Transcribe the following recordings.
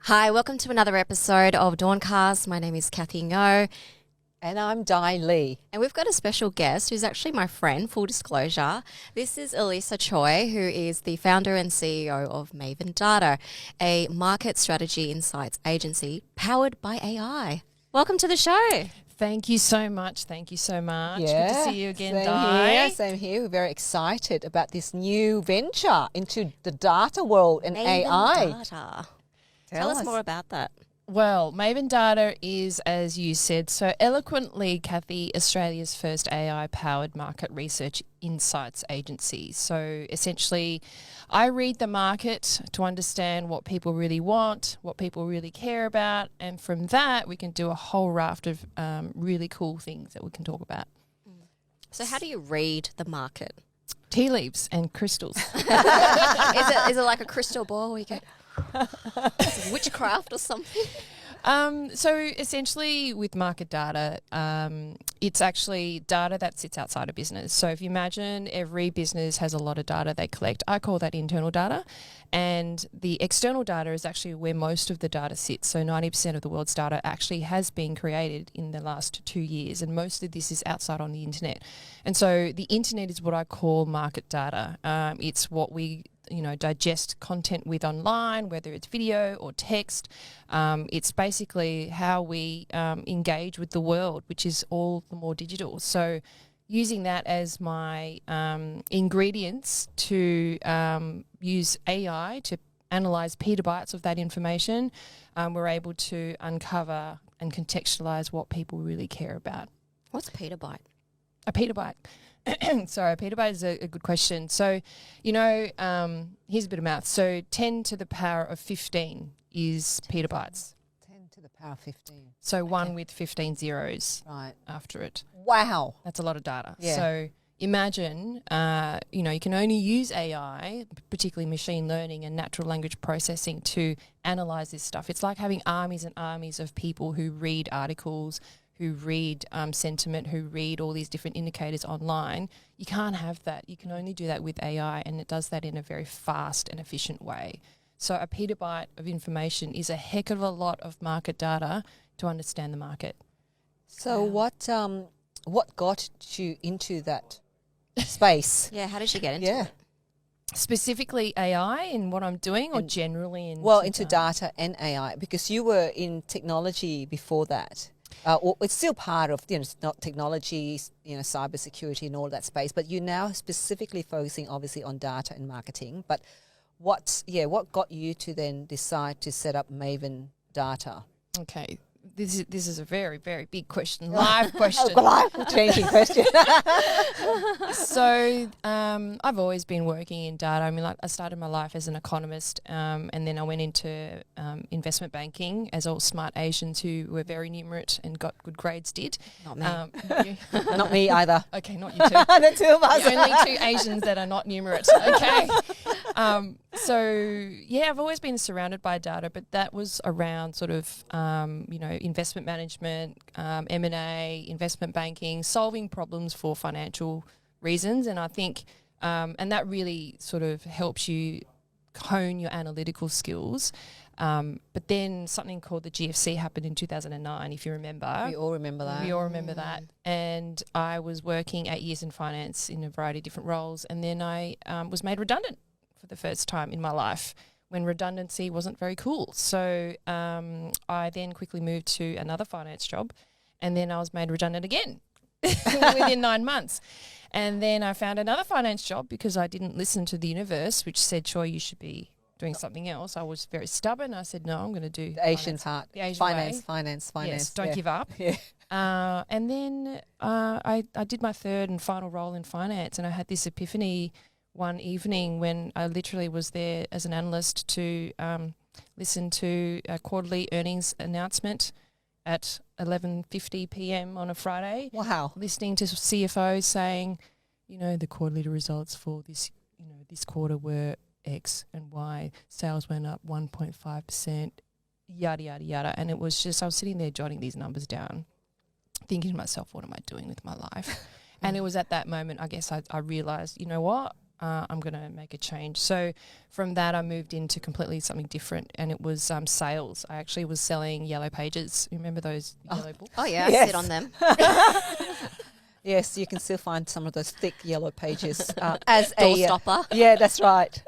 Hi, welcome to another episode of DAWNCast. My name is Kathy Ngo. And I'm Di Lee. And we've got a special guest who's actually my friend, full disclosure. This is Elisa Choy, who is the founder and CEO of Maven Data, a market strategy insights agency powered by AI. Welcome to the show. Thank you so much. Thank you so much. Yeah, Good to see you again, same Di. here, same here. We're very excited about this new venture into the data world and Maven AI. Data. Tell us more about that. Well, Maven Data is, as you said so eloquently, Kathy, Australia's first AI-powered market research insights agency. So essentially, I read the market to understand what people really want, what people really care about, and from that, we can do a whole raft of really cool things that we can talk about. So how do you read the market? Tea leaves and crystals. Is it like a crystal ball where you go, witchcraft or something? So essentially with market data, it's actually data that sits outside of business. So if you imagine every business has a lot of data they collect, I call that internal data. And the external data is actually where most of the data sits. So 90% of the world's data actually has been created in the last 2 years. And most of this is outside on the internet. And so the internet is what I call market data. It's what we digest content with online, whether it's video or text. It's basically how we engage with the world, which is all the more digital. So using that as my ingredients to use AI to analyze petabytes of that information, we're able to uncover and contextualize what people really care about. What's a petabyte? A petabyte. Sorry, a petabyte is a good question. So, here's a bit of math. So 10 to the power of 15 is petabytes. 10 to the power of 15. So one with 15 zeros after it. Wow. That's a lot of data. Yeah. So imagine, you can only use AI, particularly machine learning and natural language processing, to analyze this stuff. It's like having armies and armies of people who read articles, who read sentiment, who read all these different indicators online. You can't have that. You can only do that with AI, and it does that in a very fast and efficient way. So a petabyte of information is a heck of a lot of market data to understand the market. So what got you into that space? Yeah, how did you get into it? Specifically AI in what I'm doing, or generally into data and AI, because you were in technology before that. It's still part of not technology, cybersecurity and all that space. But you're now specifically focusing, obviously, on data and marketing. But what got you to then decide to set up Maven Data? Okay, this is a very, very big question, live question. Life-changing question. So I've always been working in data. I mean, I started my life as an economist, and then I went into investment banking, as all smart Asians who were very numerate and got good grades did. Not me. Not me either. Okay, not you two. The two of us. The only two Asians that are not numerate. Okay. I've always been surrounded by data, but that was around sort of, investment management, M&A, investment banking, solving problems for financial reasons. And I think, and that really sort of helps you hone your analytical skills. But then something called the GFC happened in 2009, if you remember. We all remember that. We all remember that. And I was working 8 years in finance in a variety of different roles. And then I was made redundant for the first time in my life, when redundancy wasn't very cool. So I then quickly moved to another finance job, and then I was made redundant again within 9 months. And then I found another finance job because I didn't listen to the universe, which said, sure, you should be doing something else. I was very stubborn. I said, no, I'm going to do the Asian's heart. The Asian finance, way. finance. Yes, don't give up. Yeah. And then I did my third and final role in finance, and I had this epiphany one evening when I literally was there as an analyst to listen to a quarterly earnings announcement at 11:50 p.m. on a Friday. Wow. Listening to CFOs saying, the quarterly results for this, this quarter were X and Y. Sales went up 1.5%, yada, yada, yada. And it was just, I was sitting there jotting these numbers down, thinking to myself, what am I doing with my life? And it was at that moment, I guess, I realised, you know what? I'm going to make a change. So from that, I moved into completely something different, and it was sales. I actually was selling yellow pages. You remember those yellow books? Oh yeah, Yes. I sit on them. Yes, you can still find some of those thick yellow pages as Door a stopper. Yeah, that's right.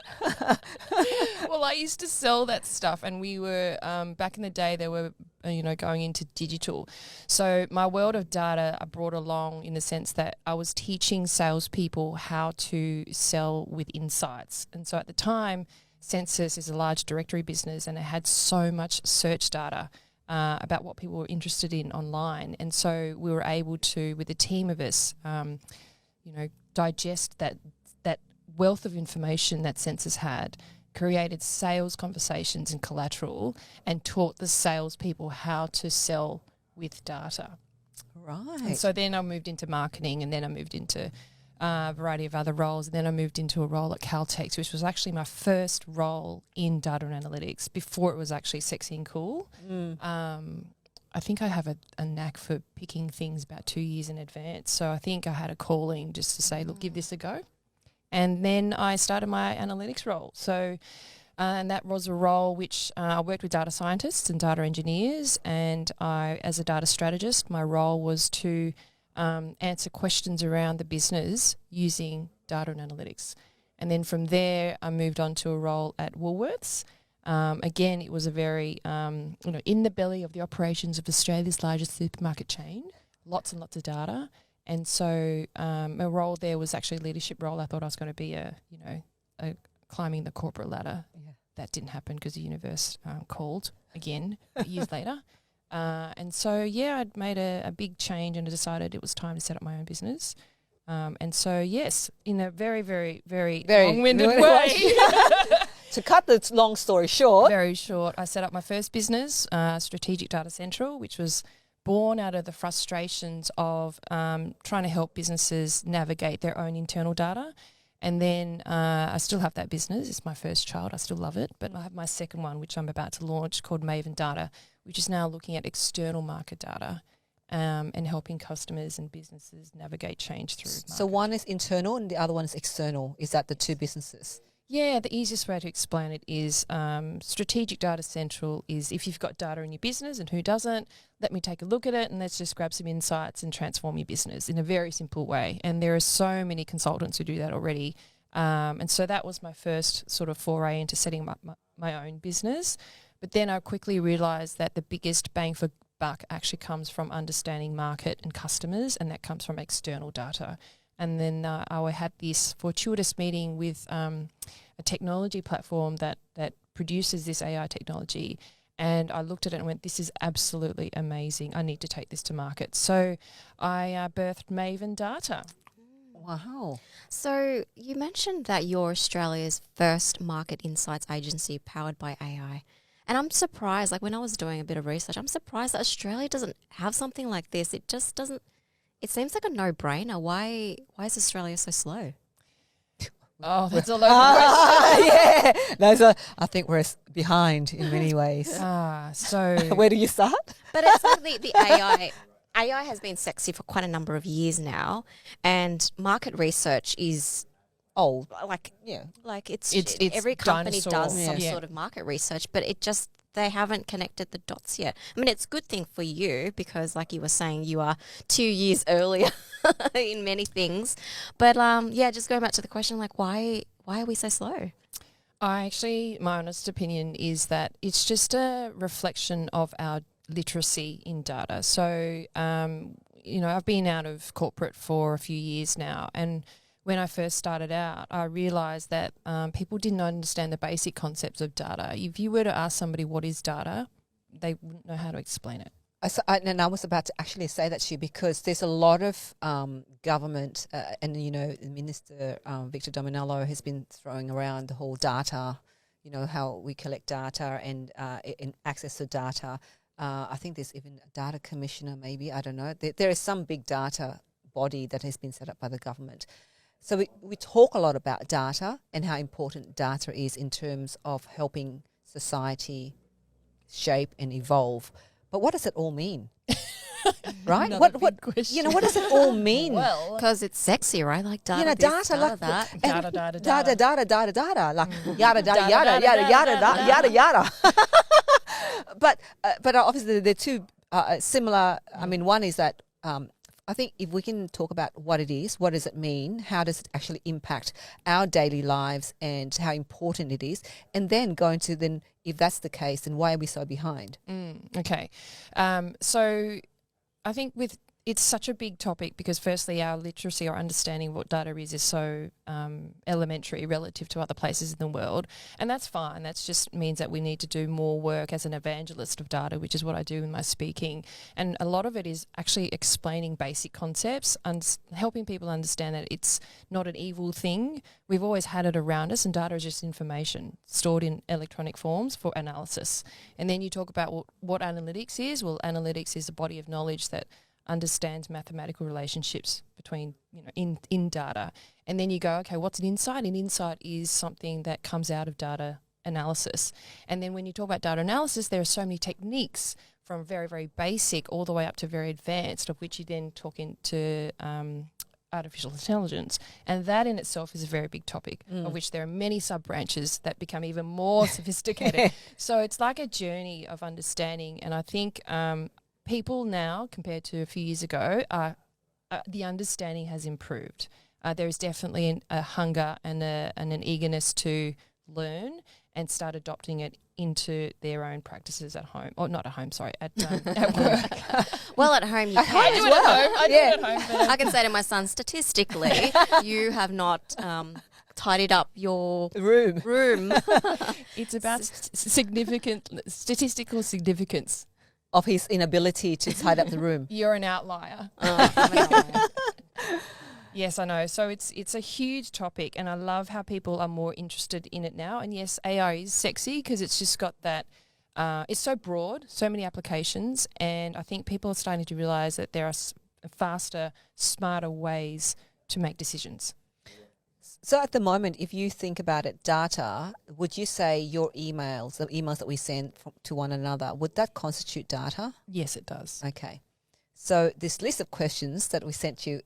Well, I used to sell that stuff, and we were back in the day. There were going into digital, so my world of data I brought along in the sense that I was teaching salespeople how to sell with insights. And so at the time, Census is a large directory business, and it had so much search data about what people were interested in online. And so we were able to, with a team of us, digest that wealth of information that Census had, created sales conversations and collateral, and taught the salespeople how to sell with data. Right. And so then I moved into marketing, and then I moved into a variety of other roles. And then I moved into a role at Caltex, which was actually my first role in data and analytics before it was actually sexy and cool. I think I have a knack for picking things about 2 years in advance. So I think I had a calling just to say, look, give this a go. And then I started my analytics role. So, and that was a role which I worked with data scientists and data engineers. And as a data strategist, my role was to answer questions around the business using data and analytics. And then from there, I moved on to a role at Woolworths. Again, it was a very, in the belly of the operations of Australia's largest supermarket chain, lots and lots of data. And so my role there was actually a leadership role. I thought I was going to be a climbing the corporate ladder. Yeah. That didn't happen because the universe called again years later. And so, I'd made a big change, and I decided it was time to set up my own business. And so, yes, in a very, very, very, long-winded way. To cut the long story short. Very short. I set up my first business, Strategic Data Central, which was born out of the frustrations of trying to help businesses navigate their own internal data. And then I still have that business. It's my first child. I still love it. But I have my second one, which I'm about to launch, called Maven Data, which is now looking at external market data and helping customers and businesses navigate change through market. So one is internal and the other one is external. Is that the two businesses? Yeah, the easiest way to explain it is Strategic Data Central is if you've got data in your business, and who doesn't, let me take a look at it and let's just grab some insights and transform your business in a very simple way. And there are so many consultants who do that already. And so that was my first sort of foray into setting up my own business. But then I quickly realised that the biggest bang for buck actually comes from understanding market and customers, and that comes from external data. And then I had this fortuitous meeting with a technology platform that produces this AI technology. And I looked at it and went, this is absolutely amazing. I need to take this to market. So I birthed Maven Data. Wow. So you mentioned that you're Australia's first market insights agency powered by AI. And I'm surprised, like when I was doing a bit of research, I'm surprised that Australia doesn't have something like this. It just doesn't, it seems like a no-brainer. Why is Australia so slow? Oh, that's a loaded question. I think we're behind in many ways. So Where do you start? But it's like the AI. AI has been sexy for quite a number of years now, and market research is Old. like It's every company dinosaur. does some Yeah. sort of market research, but it just they haven't connected the dots yet. I mean, it's a good thing for you because, like you were saying, you are 2 years earlier in many things. But just going back to the question, like why are we so slow? my honest opinion is that it's just a reflection of our literacy in data. So, I've been out of corporate for a few years now, and when I first started out, I realised that people didn't understand the basic concepts of data. If you were to ask somebody what is data, they wouldn't know how to explain it. And I was about to actually say that to you because there's a lot of government and, Minister Victor Dominello has been throwing around the whole data, how we collect data and access to data. I think there's even a data commissioner maybe, I don't know. There is some big data body that has been set up by the government. So we talk a lot about data and how important data is in terms of helping society shape and evolve. But what does it all mean? right? Another What big question. you know? What does it all mean? Well, Because it's sexy, right? Like data, you know, this, data, like that. data, data, data, data. data, data, data, like yada, Data, yada, data, yada, yada, data, yada, yada, yada. But obviously they're two similar. I mean, one is that I think if we can talk about what it is, what does it mean, how does it actually impact our daily lives, and how important it is, and then go into then if that's the case, then why are we so behind? Okay. So I think it's such a big topic because firstly our literacy or understanding of what data is so elementary relative to other places in the world, and that's fine. That just means that we need to do more work as an evangelist of data, which is what I do in my speaking, and a lot of it is actually explaining basic concepts and helping people understand that it's not an evil thing. We've always had it around us, and data is just information stored in electronic forms for analysis. And then you talk about what analytics is. Well, analytics is a body of knowledge that understands mathematical relationships between, in data. And then you go, okay, what's an insight? An insight is something that comes out of data analysis. And then when you talk about data analysis, there are so many techniques from very, very basic all the way up to very advanced, of which you then talk into artificial intelligence. And that in itself is a very big topic, of which there are many sub-branches that become even more sophisticated. So it's like a journey of understanding. And I think people now, compared to a few years ago, the understanding has improved. There is definitely a hunger and an eagerness to learn and start adopting it into their own practices at home. Or not at home, sorry, at work. Well, at home you At can. home I as do it well. at home. I do it at home. But I can say to my son, statistically, you have not tidied up your Room. room. it's about statistical significance. Of his inability to tidy up the room. You're an outlier. Oh, Yes, I know. So it's a huge topic, and I love how people are more interested in it now. And yes, AI is sexy because it's just got that. It's so broad, so many applications, and I think people are starting to realise that there are faster, smarter ways to make decisions. So at the moment, if you think about it, data, would you say your emails, the emails that we send to one another, would that constitute data? Yes, it does. Okay. So this list of questions that we sent you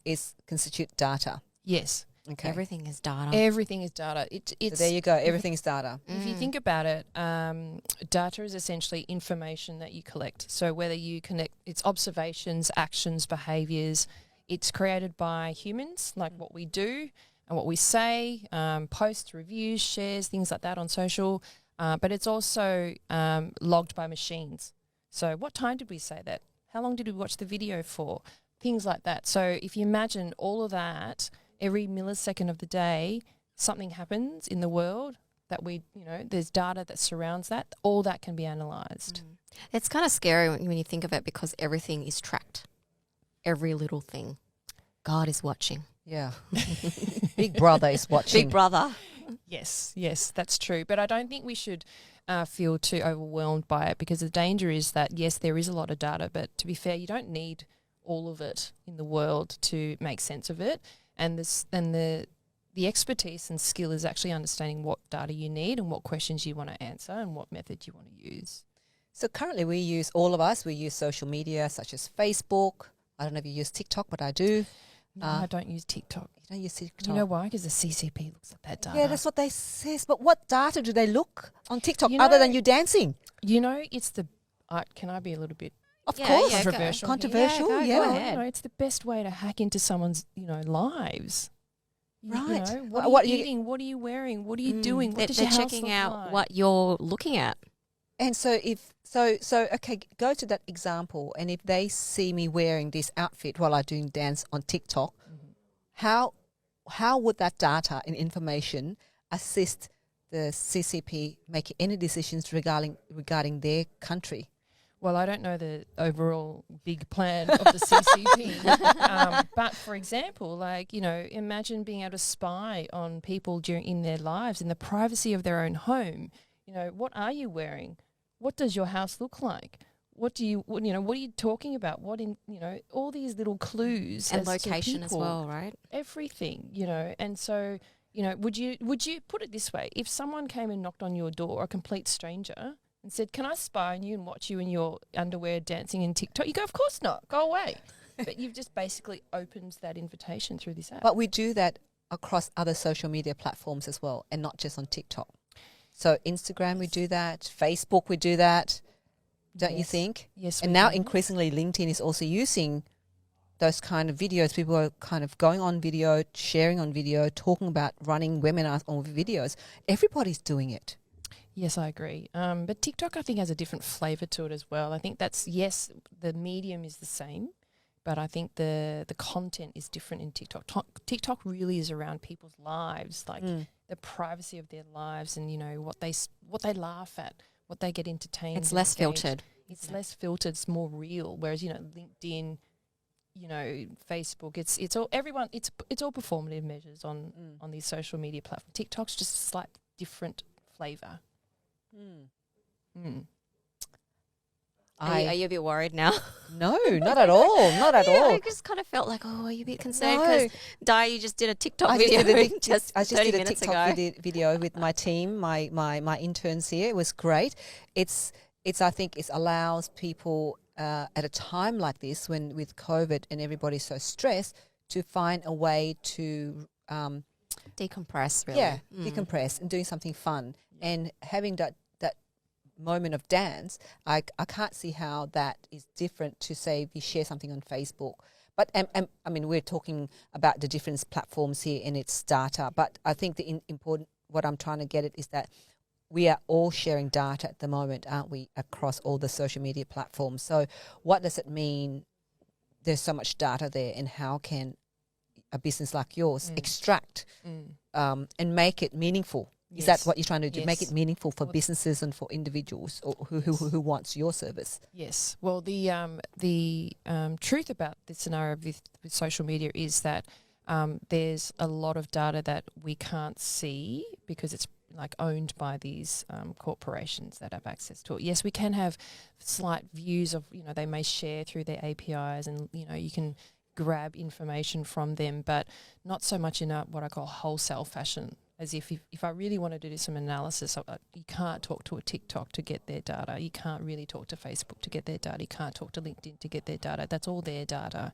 constitute data. Yes. Okay. everything is data. Everything is data. So It's there you go. Everything is data. If you think about it, data is essentially information that you collect. So whether you connect, it's observations, actions, behaviours. It's created by humans, like what we do and what we say, posts, reviews, shares, things like that on social. But it's also logged by machines. So what time did we say that? How long did we watch the video for? Things like that. So if you imagine all of that, every millisecond of the day, something happens in the world that there's data that surrounds that. All that can be analysed. It's kind of scary when you think of it because everything is tracked. Every little thing. God is watching. Yeah. Big Brother is watching. Big brother. Yes, that's true. But I don't think we should feel too overwhelmed by it, because the danger is that, yes, there is a lot of data, but to be fair, you don't need all of it in the world to make sense of it. And the expertise and skill is actually understanding what data you need and what questions you want to answer and what method you want to use. So currently we use social media such as Facebook. I don't know if you use TikTok, but I do. No, I don't use TikTok. You don't use TikTok. You know why? Because the CCP looks at that data. Yeah, that's what they says. But what data do they look on TikTok other than you dancing? It's the... can I be a little bit... Of course. yeah, Controversial. Controversial, Go yeah. ahead. It's the best way to hack into someone's, lives. Right. What are you eating? What are you wearing? What are you doing? What does They're your house checking look out like? what you're looking at. And so okay, go to that example, and if they see me wearing this outfit while I doing dance on TikTok, how would that data and information assist the CCP making any decisions regarding their country? Well, I don't know the overall big plan of the CCP, but for example, imagine being able to spy on people in their lives in the privacy of their own home. What are you wearing? What does your house look like? What are you talking about? All these little clues And as to location as people, well, right? everything, and so, would you put it this way? If someone came and knocked on your door, a complete stranger, and said, "Can I spy on you and watch you in your underwear dancing in TikTok?" You go, "Of course not. Go away." But you've just basically opened that invitation through this app. But we do that across other social media platforms as well, and not just on TikTok. So Instagram, we do that. Facebook, we do that. Don't you think? Yes. And now increasingly LinkedIn is also using those kind of videos. People are kind of going on video, sharing on video, talking about running webinars on videos. Everybody's doing it. Yes, I agree. But TikTok, I think, has a different flavour to it as well. I think that's, yes, the medium is the same, but I think the content is different in TikTok. TikTok really is around people's lives, like the privacy of their lives, and what they laugh at, what they get entertained. It's less filtered. It's less filtered. It's more real. Whereas LinkedIn, Facebook, it's all everyone. It's all performative measures on these social media platforms. TikTok's just a slight different flavour. Are you a bit worried now? No, not at all. Not at all. I just kind of felt like, are you a bit concerned? Because, Di, you just did a TikTok video just I just 30 did a minutes TikTok ago. video with my team, my interns here. It was great. It's I think it allows people at a time like this, when with COVID and everybody's so stressed, to find a way to Decompress, really. yeah, decompress and doing something fun and having that moment of dance. I can't see how that is different to, say, if you share something on Facebook. But I mean, we're talking about the different platforms here and its data. But I think the important, what I'm trying to get at is that we are all sharing data at the moment, aren't we, across all the social media platforms. So what does it mean? There's so much data there, and how can a business like yours extract and make it meaningful? Is that what you're trying to do? Yes. Make it meaningful for businesses and for individuals or who wants your service? Yes. Well, the truth about this scenario with social media is that there's a lot of data that we can't see because it's like owned by these corporations that have access to it. Yes, we can have slight views of, they may share through their APIs, and you can grab information from them, but not so much in what I call wholesale fashion. As if I really wanted to do some analysis, you can't talk to a TikTok to get their data. You can't really talk to Facebook to get their data. You can't talk to LinkedIn to get their data. That's all their data.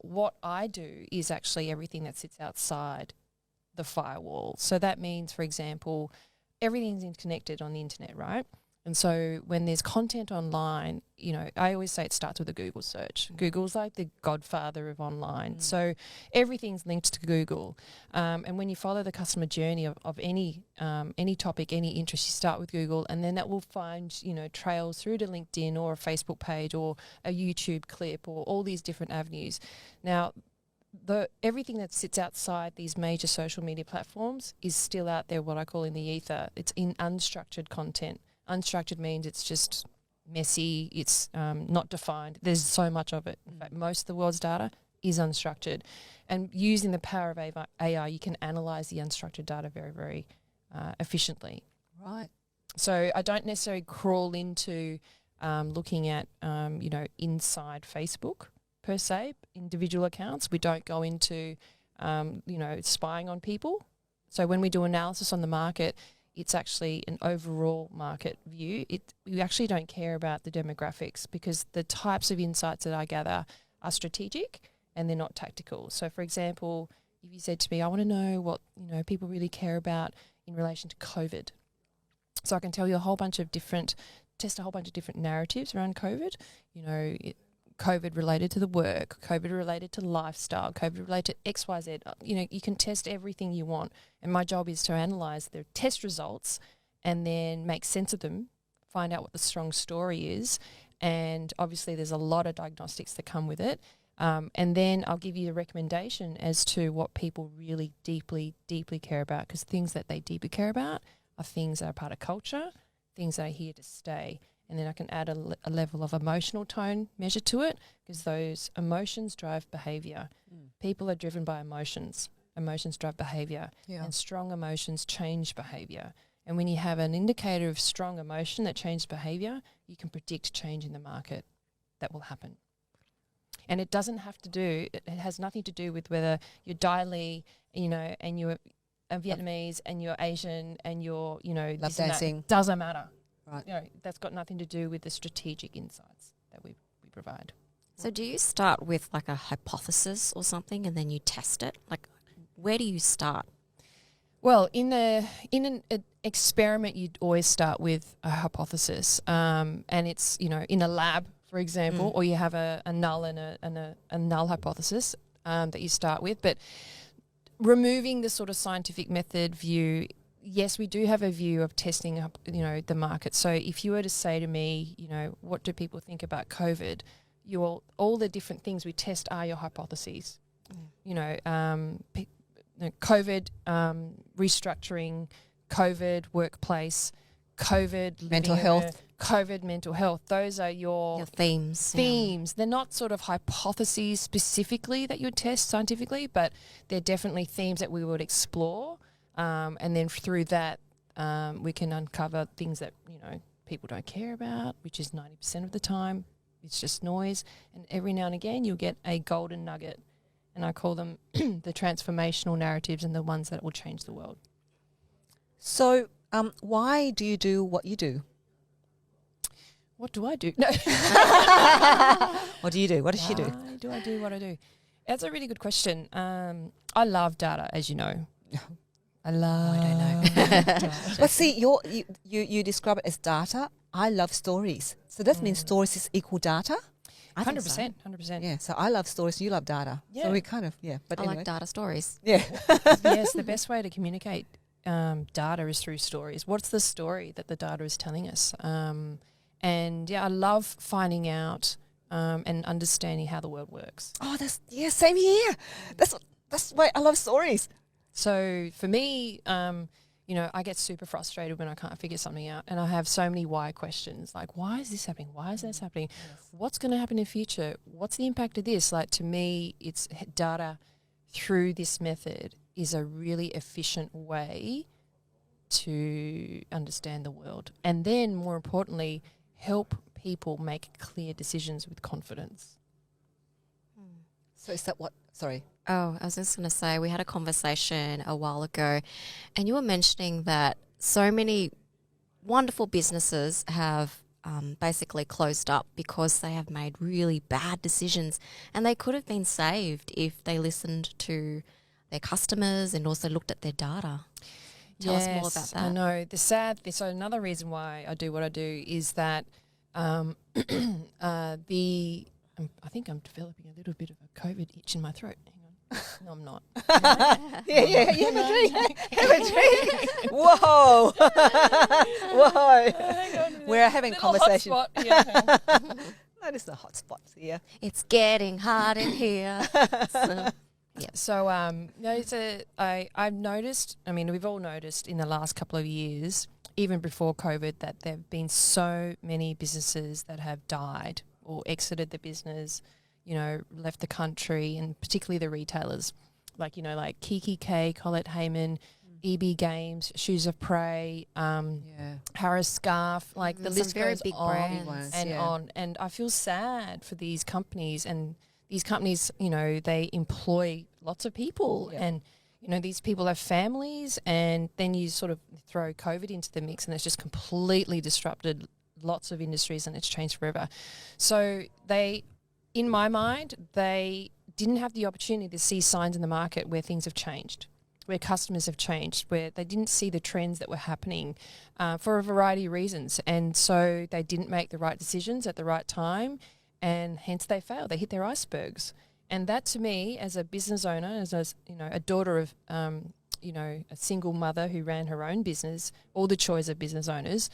What I do is actually everything that sits outside the firewall. So that means, for example, everything's interconnected on the internet, right? And so when there's content online, I always say it starts with a Google search. Google's like the godfather of online. So everything's linked to Google. And when you follow the customer journey of any topic, any interest, you start with Google, and then that will find, trails through to LinkedIn or a Facebook page or a YouTube clip or all these different avenues. Now, everything that sits outside these major social media platforms is still out there, what I call in the ether. It's in unstructured content. Unstructured means it's just messy, it's not defined. There's so much of it. In fact, most of the world's data is unstructured. And using the power of AI, you can analyse the unstructured data very, very efficiently. Right. So I don't necessarily crawl into looking at, inside Facebook per se, individual accounts. We don't go into, spying on people. So when we do analysis on the market, it's actually an overall market view. We actually don't care about the demographics because the types of insights that I gather are strategic and they're not tactical. So, for example, if you said to me, I want to know what people really care about in relation to COVID. So I can tell you test a whole bunch of different narratives around COVID. COVID related to the work, COVID related to lifestyle, COVID related to XYZ. You can test everything you want. And my job is to analyse the test results and then make sense of them, find out what the strong story is. And obviously there's a lot of diagnostics that come with it. And then I'll give you a recommendation as to what people really deeply, deeply care about, because things that they deeply care about are things that are part of culture, things that are here to stay. And then I can add a level of emotional tone measure to it, because those emotions drive behaviour. People are driven by emotions. Emotions drive behaviour. Yeah. And strong emotions change behaviour. And when you have an indicator of strong emotion that changes behaviour, you can predict change in the market that will happen. And it doesn't have to do, it has nothing to do with whether you're Dai Li, and you're Vietnamese and you're Asian and you're, Love dancing. Doesn't matter. Right. That's got nothing to do with the strategic insights that we provide. So do you start with like a hypothesis or something and then you test it? Like, where do you start? Well, in an experiment, you'd always start with a hypothesis, and it's in a lab, for example, or you have a null and a null hypothesis that you start with. But removing the sort of scientific method view, yes, we do have a view of testing up, the market. So if you were to say to me, what do people think about COVID? All the different things we test are your hypotheses. COVID restructuring, COVID workplace, COVID Mental health. COVID mental health. Those are your themes. Themes. They're not sort of hypotheses specifically that you would test scientifically, but they're definitely themes that we would explore. And then through that, we can uncover things that, people don't care about, which is 90% of the time. It's just noise. And every now and again, you'll get a golden nugget. And I call them the transformational narratives and the ones that will change the world. So why do you do what you do? What do I do? No. What do you do? What does she do? Why do I do what I do? That's a really good question. I love data, as you know. I don't know. Data. But see, you describe it as data. I love stories. So that means stories is equal data? 100%. Yeah, so I love stories, you love data. Yeah. So we kind of, But I anyway. like data stories. Yeah. Yes, the best way to communicate data is through stories. What's the story that the data is telling us? And I love finding out and understanding how the world works. Oh, same here. That's why I love stories. So for me, I get super frustrated when I can't figure something out, and I have so many why questions, like why is this happening? Why is this happening? Yes. What's going to happen in the future? What's the impact of this? Like, to me, it's data through this method is a really efficient way to understand the world, and then more importantly, help people make clear decisions with confidence. So is that what? Sorry. Oh, I was just going to say, we had a conversation a while ago and you were mentioning that so many wonderful businesses have basically closed up because they have made really bad decisions, and they could have been saved if they listened to their customers and also looked at their data. Tell us more about that. I know. So another reason why I do what I do is that I think I'm developing a little bit of a COVID itch in my throat. Hang on. No, I'm not. Yeah. You have a drink. Have a drink. Whoa. Whoa. Hang on. We're having a conversation. Hot spot. Yeah. No, there's no hot spots here. It's getting hot in here. So I've noticed, we've all noticed in the last couple of years, even before COVID, that there have been so many businesses that have died or exited the business, left the country, and particularly the retailers, like Kiki K, Colette Hayman, EB Games, Shoes of Prey, Harris Scarf, like the list very goes big on brands. and on. And I feel sad for these companies, and these companies, they employ lots of people, and these people have families, and then you sort of throw COVID into the mix, and it's just completely disrupted lots of industries, and it's changed forever. So in my mind, they didn't have the opportunity to see signs in the market where things have changed, where customers have changed, where they didn't see the trends that were happening for a variety of reasons. And so they didn't make the right decisions at the right time, and hence they failed. They hit their icebergs. And that, to me, as a business owner, as a daughter of a single mother who ran her own business, all the Choys of business owners,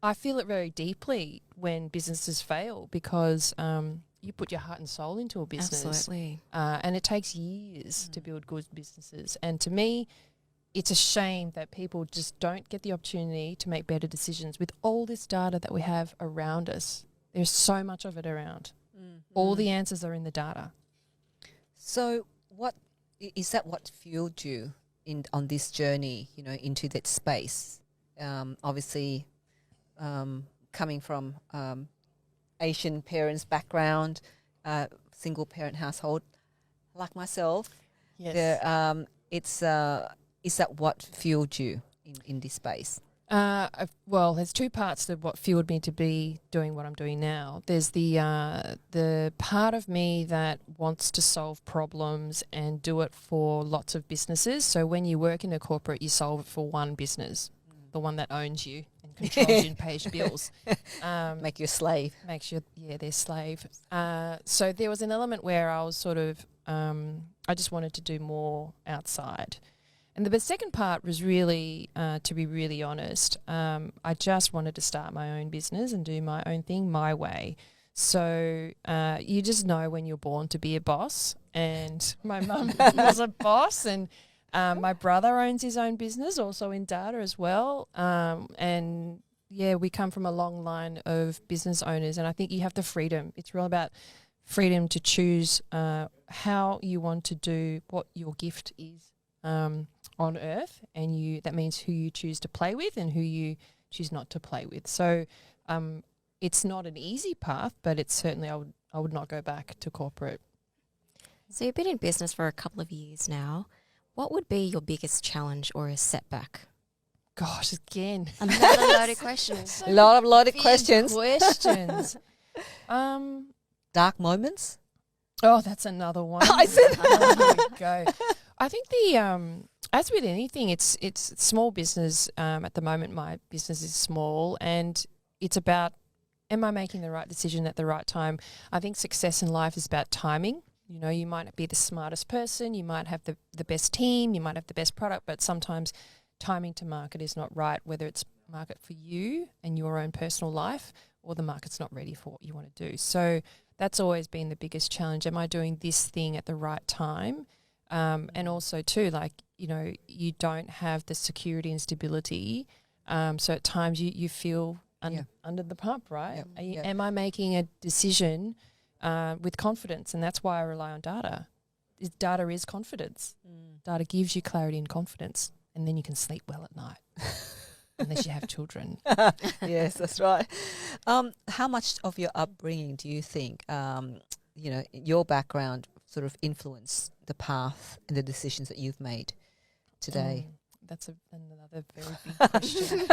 I feel it very deeply when businesses fail, because you put your heart and soul into a business. Absolutely. And it takes years to build good businesses. And to me, it's a shame that people just don't get the opportunity to make better decisions with all this data that we have around us. There's so much of it around. All the answers are in the data. So what fueled you on this journey, into that space? Obviously, coming from Asian parents' background, single parent household, like myself. Yes. Is that what fueled you in this space? Well, there's two parts to what fueled me to be doing what I'm doing now. There's the part of me that wants to solve problems and do it for lots of businesses. So when you work in a corporate, you solve it for one business, the one that owns you and controls you and pays your bills. Make you a slave. Makes you, their slave. So there was an element where I was sort of, I just wanted to do more outside. And the second part was really, to be really honest, I just wanted to start my own business and do my own thing my way. So you just know when you're born to be a boss. And my mum was a boss, and my brother owns his own business, also in data as well. And yeah, we come from a long line of business owners, and I think you have the freedom. It's real about freedom to choose how you want to do what your gift is. On earth, and that means who you choose to play with and who you choose not to play with. So it's not an easy path, but it's certainly I would not go back to corporate. So you've been in business for a couple of years now. What would be your biggest challenge or a setback? Gosh, again, another loaded question. A lot of loaded questions. Dark moments? Oh, that's another one. I said that. There you go. I think as with anything, it's small business. At the moment, my business is small, and it's about, am I making the right decision at the right time? I think success in life is about timing. You know, you might not be the smartest person, you might have the best team, you might have the best product, but sometimes timing to market is not right, whether it's market for you and your own personal life, or the market's not ready for what you want to do. So that's always been the biggest challenge. Am I doing this thing at the right time? And also too, like, you know, you don't have the security and stability. So at times you feel under the pump, right? Am I making a decision with confidence? And that's why I rely on data. Data is confidence. Data gives you clarity and confidence, and then you can sleep well at night. Unless you have children. Yes, that's right. How much of your upbringing do you think, your background sort of influence the path and the decisions that you've made today? That's another very big question.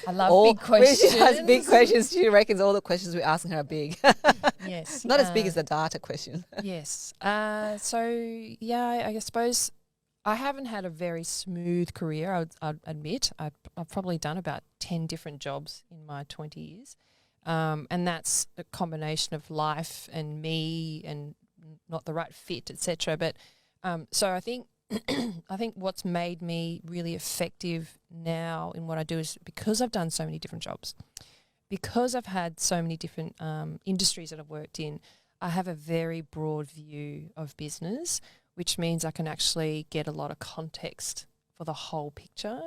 I love big questions. She has big questions. She reckons all the questions we're asking her are big. Yes. Not as big as the data question. Yes. I suppose I haven't had a very smooth career, I'd admit. I've probably done about 10 different jobs in my 20 years. And that's a combination of life and me and not the right fit, etc. But so I think what's made me really effective now in what I do is because I've done so many different jobs, because I've had so many different industries that I've worked in, I have a very broad view of business, which means I can actually get a lot of context for the whole picture.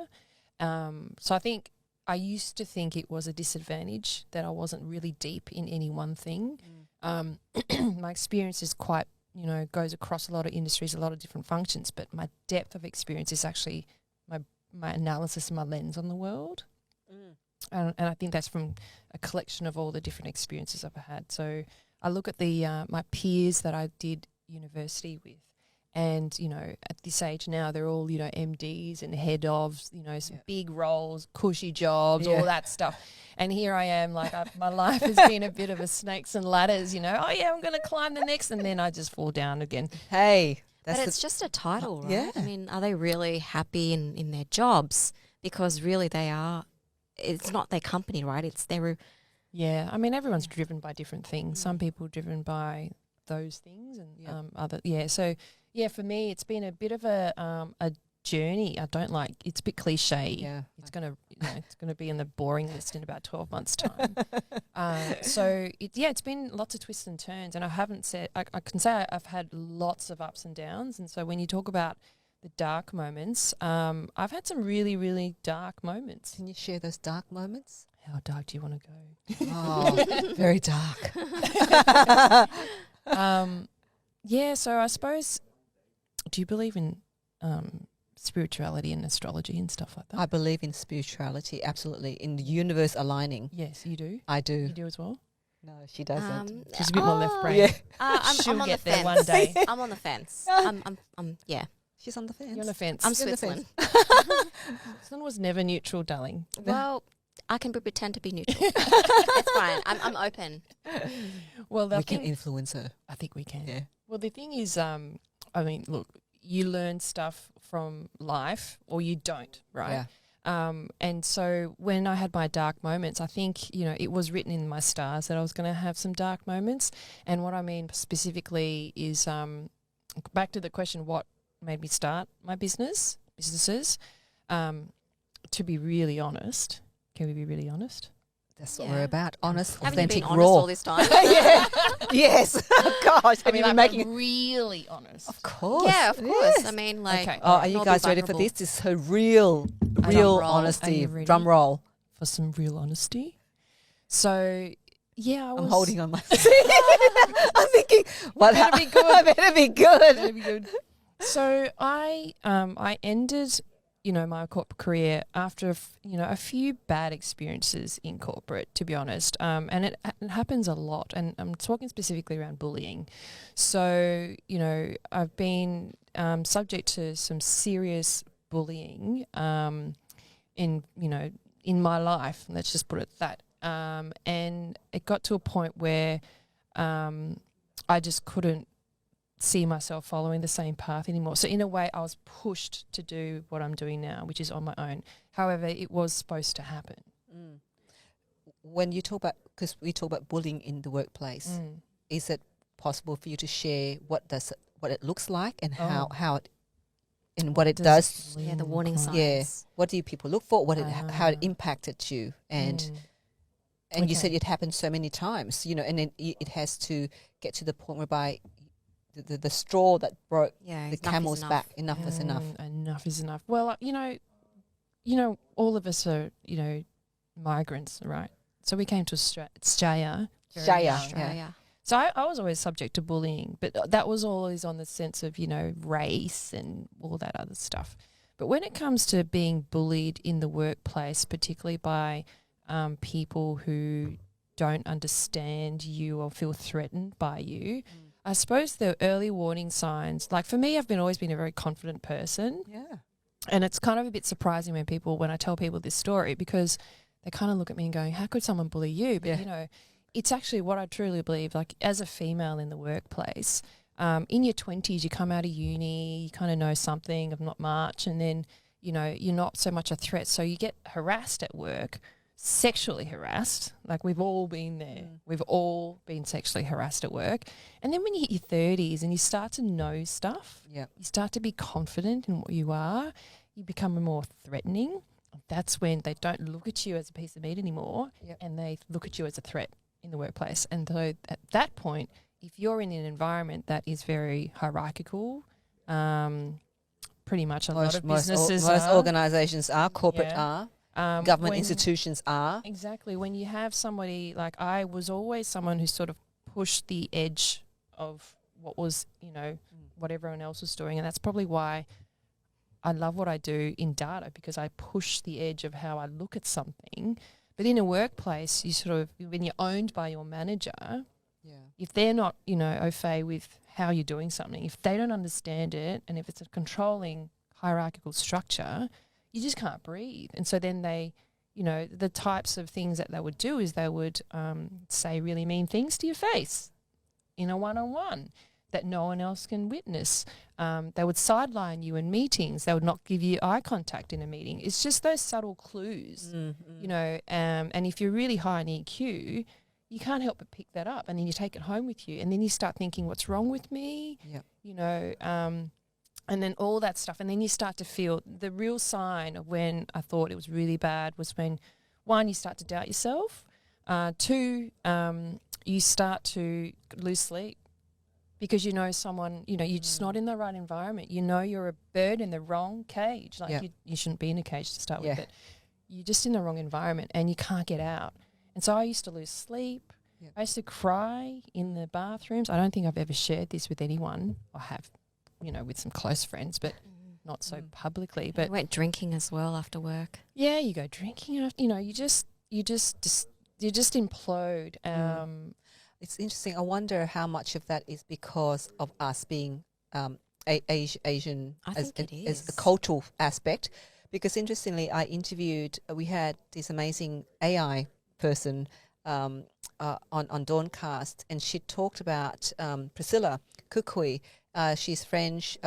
So I think I used to think it was a disadvantage that I wasn't really deep in any one thing. My experience is quite, goes across a lot of industries, a lot of different functions, but my depth of experience is actually my analysis and my lens on the world. And I think that's from a collection of all the different experiences I've had. So I look at my peers that I did university with, and, at this age now, they're all, MDs and head of, some big roles, cushy jobs, all that stuff. And here I am, like, my life has been a bit of a snakes and ladders, I'm going to climb the next, and then I just fall down again. Hey. But it's just a title, right? Yeah. I mean, are they really happy in their jobs? Because really they are, it's not their company, right? It's their... Yeah, I mean, everyone's driven by different things. Some people are driven by those things and So... Yeah, for me, it's been a bit of a journey. I don't like. It's a bit cliche. Yeah, it's gonna be in the boring list in about 12 months' time. It's been lots of twists and turns, and I haven't said. I can say I've had lots of ups and downs, and so when you talk about the dark moments, I've had some really, really dark moments. Can you share those dark moments? How dark do you want to go? Oh, very dark. So I suppose. Do you believe in spirituality and astrology and stuff like that? I believe in spirituality, absolutely. In the universe aligning. Yes, you do? I do. You do as well? No, she doesn't. She's a bit more left brain. Yeah. I'm She'll on get the there fence. one day. I'm on the fence. Yeah. She's on the fence. You're on the fence. I'm You're on the Switzerland. Switzerland was never neutral, darling. Well, I can pretend to be neutral. It's fine. I'm open. Well, We can influence her. I think we can. Yeah. Well, the thing is, I mean, look, you learn stuff from life or you don't, right? Yeah. And so when I had my dark moments, I think, you know, it was written in my stars that I was going to have some dark moments. And what I mean specifically is back to the question, what made me start my businesses. To be really honest, can we be really honest? That's what we're about. Honest, Haven't you authentic, been honest raw. all this time? Yeah. Yes. Gosh. I mean, been like, making really honest. Of course. Yeah, of course. Yes. I mean, like, Okay. Oh, are you not guys be ready for vulnerable. this? This is her real roll. Are honesty. you ready? Drum roll. For some real honesty. So, yeah, I was... I'm holding on my I'm thinking, what better be good. I better be good. That'd be good. So I ended, you know, my corporate career after a few bad experiences in corporate, to be honest. And it happens a lot, and I'm talking specifically around bullying. So, you know, I've been subject to some serious bullying in my life. Let's just put it that. And it got to a point where I just couldn't see myself following the same path anymore. So in a way, I was pushed to do what I'm doing now, which is on my own. However, it was supposed to happen. Mm. When you talk about, because we talk about bullying in the workplace, is it possible for you to share what it looks like and how it and what it does? Yeah, the warning signs. Yeah, what do you people look for? How it impacted you and you said it happened so many times, you know, and then it has to get to the point whereby the straw that broke the camel's back. Enough is enough. Enough is enough. Well, you know, all of us are, you know, migrants, right? So we came to Australia. Australia. So I was always subject to bullying, but that was always on the sense of, you know, race and all that other stuff. But when it comes to being bullied in the workplace, particularly by people who don't understand you or feel threatened by you, I suppose the early warning signs, like for me, I've always been a very confident person. Yeah. And it's kind of a bit surprising when I tell people this story, because they kind of look at me and going, how could someone bully you? But, you know, it's actually what I truly believe, like as a female in the workplace, in your 20s, you come out of uni, you kind of know something of not much, and then, you know, you're not so much a threat. So you get harassed at work, sexually harassed, like we've all been there. We've all been sexually harassed at work. And then when you hit your 30s and you start to know stuff, you start to be confident in what you are, you become more threatening. That's when they don't look at you as a piece of meat anymore, and they look at you as a threat in the workplace. And so at that point, if you're in an environment that is very hierarchical, pretty much a lot of businesses most are. organisations are, corporate are. Government institutions are. Exactly. When you have somebody, like I was always someone who sort of pushed the edge of what was, you know, what everyone else was doing. And that's probably why I love what I do in data, because I push the edge of how I look at something. But in a workplace, you sort of, when you're owned by your manager, if they're not, you know, au fait with how you're doing something, if they don't understand it, and if it's a controlling hierarchical structure, you just can't breathe. And so then they, you know, the types of things that they would do is they would say really mean things to your face in a one-on-one that no one else can witness. They would sideline you in meetings. They would not give you eye contact in a meeting. It's just those subtle clues, you know, and if you're really high in EQ, you can't help but pick that up, and then you take it home with you, and then you start thinking, what's wrong with me? You know, and then all that stuff. And then you start to feel the real sign of when I thought it was really bad was when, one, you start to doubt yourself. Two, you start to lose sleep because you know someone, you know, you're just not in the right environment. You know you're a bird in the wrong cage. Like you shouldn't be in a cage to start with, but you're just in the wrong environment and you can't get out. And so I used to lose sleep. I used to cry in the bathrooms. I don't think I've ever shared this with anyone. I have, you know, with some close friends, but not so publicly. But you went drinking as well after work. Yeah, you go drinking after, you know, you just implode. It's interesting. I wonder how much of that is because of us being Asian I think it as a is. cultural aspect. Because interestingly, we had this amazing AI person on DAWNCast, and she talked about Priscilla Kukui. She's French.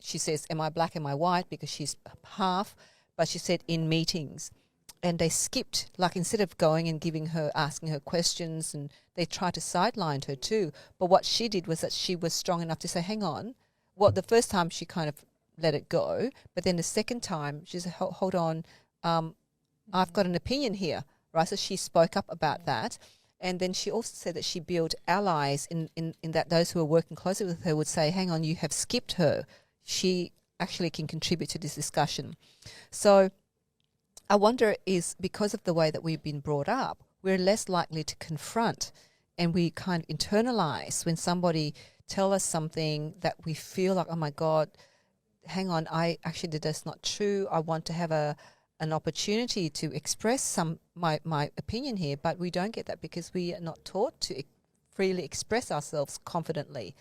She says, "Am I black? Am I white?" Because she's half. But she said in meetings, and they skipped, like instead of going and asking her questions, and they tried to sideline her too. But what she did was that she was strong enough to say, "Hang on." Well, the first time she kind of let it go, but then the second time she said, Hold on, I've got an opinion here," right? So she spoke up about that. And then she also said that she built allies in that those who were working closely with her would say, "Hang on, you have skipped her. She actually can contribute to this discussion." So I wonder, is because of the way that we've been brought up, we're less likely to confront, and we kind of internalize when somebody tell us something that we feel like, "Oh my God, hang on, that's not true. I want to have an opportunity to express my opinion here," but we don't get that because we are not taught to freely express ourselves confidently.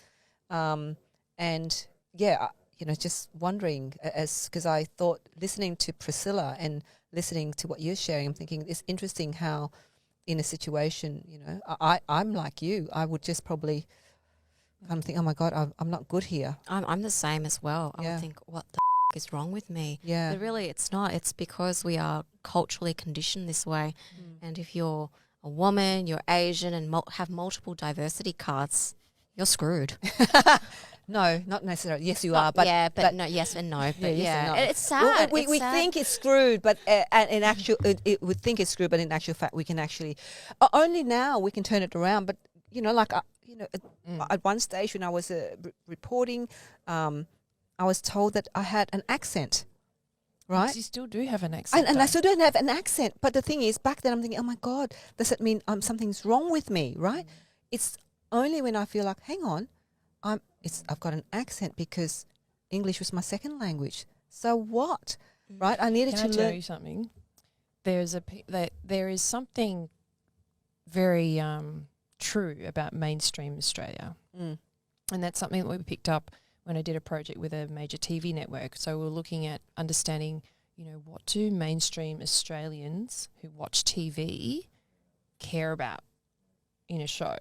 And yeah, just wondering, because I thought, listening to Priscilla and listening to what you're sharing, I'm thinking it's interesting how in a situation, I'm like you, I would just probably kind of think, "Oh my God, I'm not good here." I'm the same as well. I Yeah. would think, what the is wrong with me? Yeah. But really, it's not. It's because we are culturally conditioned this way. And if you're a woman, you're Asian, and have multiple diversity cards, you're screwed. No, not necessarily. Yes, you are. But but no, yes and no. But yes and no. it's sad. Well, we It's sad. think it's screwed, but in actual, it would think it's screwed, but in actual fact, we can actually only now we can turn it around. But at one stage when I was reporting, I was told that I had an accent. Right? You still do have an accent. And I still don't have an accent. But the thing is, back then I'm thinking, "Oh my God, does that mean something's wrong with me?" Right? It's only when I feel like, hang on, I've got an accent because English was my second language. So what? Right? I needed Can to I tell learn. you something? There is something very true about mainstream Australia, and that's something that we picked up when I did a project with a major TV network. So we're looking at understanding, what do mainstream Australians who watch TV care about in a show?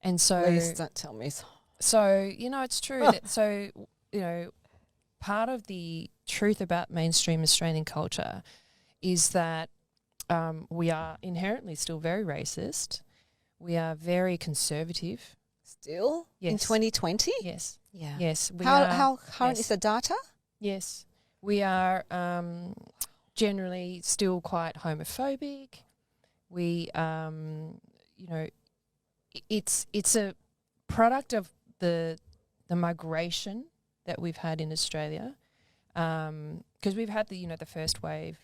And so, Please don't tell me. so it's true that part of the truth about mainstream Australian culture is that we are inherently still very racist. We are very conservative. Still? In Yes. 2020? Yes. Yeah. Yes. How current yes. is the data? Yes. We are generally still quite homophobic. We, it's a product of the migration that we've had in Australia, because we've had the first wave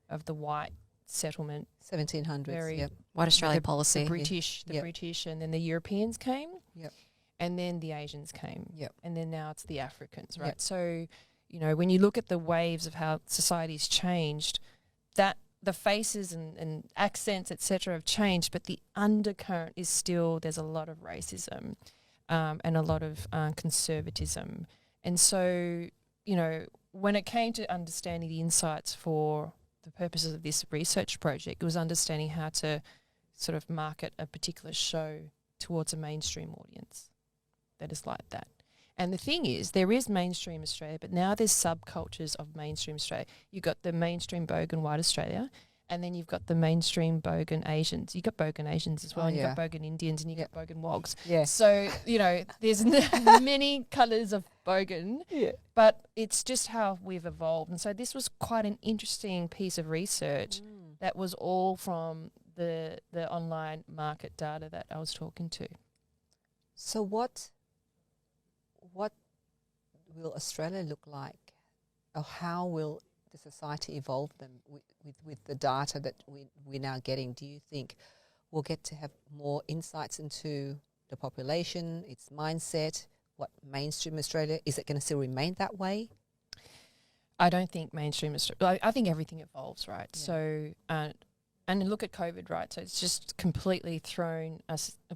of the white settlement, 1700s. Very- Yep. White Australia the policy. British, Yep. British, and then the Europeans came, Yep. and then the Asians came, Yep. and then now it's the Africans, right? Yep. So, when you look at the waves of how society's changed, that the faces and accents, etc., have changed, but the undercurrent is still, there's a lot of racism and a lot of conservatism. And so, when it came to understanding the insights for the purposes of this research project, it was understanding how to sort of market a particular show towards a mainstream audience that is like that. And the thing is, there is mainstream Australia, but now there's subcultures of mainstream Australia. You've got the mainstream Bogan White Australia, and then you've got the mainstream Bogan Asians. You've got Bogan Asians as well, and you've got Bogan Indians, and you've got Bogan Wogs. Yeah. So, there's many colours of Bogan, but it's just how we've evolved. And so this was quite an interesting piece of research that was all from the online market data that I was talking to. So what will Australia look like, or how will the society evolve them with the data that we're now getting? Do you think we'll get to have more insights into the population, its mindset, what mainstream Australia, is it going to still remain that way? I don't think mainstream Australia, I think everything evolves, right? Yeah. So, and look at COVID, right? So it's just completely